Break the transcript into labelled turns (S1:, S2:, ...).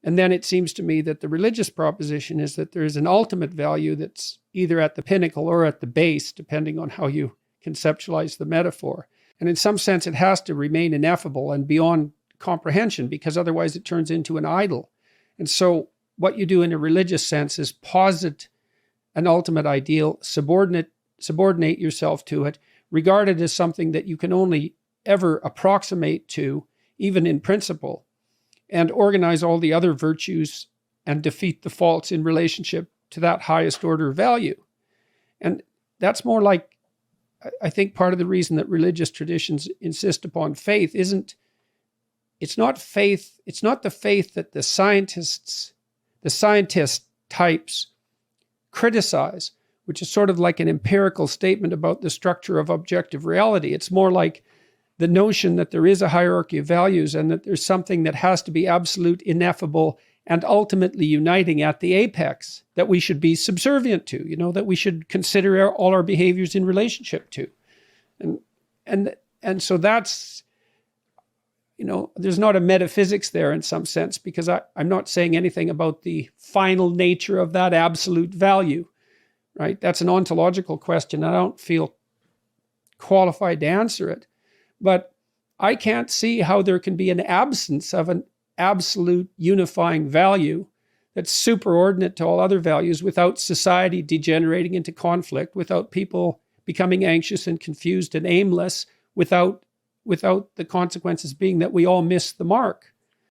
S1: And then it seems to me that the religious proposition is that there is an ultimate value that's either at the pinnacle or at the base, depending on how you conceptualize the metaphor. And in some sense, it has to remain ineffable and beyond comprehension, because otherwise it turns into an idol. And so what you do in a religious sense is posit an ultimate ideal, subordinate yourself to it, regard it as something that you can only ever approximate to, even in principle, and organize all the other virtues and defeat the faults in relationship to that highest order value. And that's more like, I think part of the reason that religious traditions insist upon faith it's not the faith that the scientist types criticize, which is sort of like an empirical statement about the structure of objective reality. It's more like the notion that there is a hierarchy of values and that there's something that has to be absolute, ineffable, and ultimately uniting at the apex that we should be subservient to, that we should consider all our behaviors in relationship to. And so that's, there's not a metaphysics there in some sense, because I'm not saying anything about the final nature of that absolute value, right? That's an ontological question. I don't feel qualified to answer it. But I can't see how there can be an absence of an absolute unifying value that's superordinate to all other values without society degenerating into conflict, without people becoming anxious and confused and aimless, without the consequences being that we all miss the mark.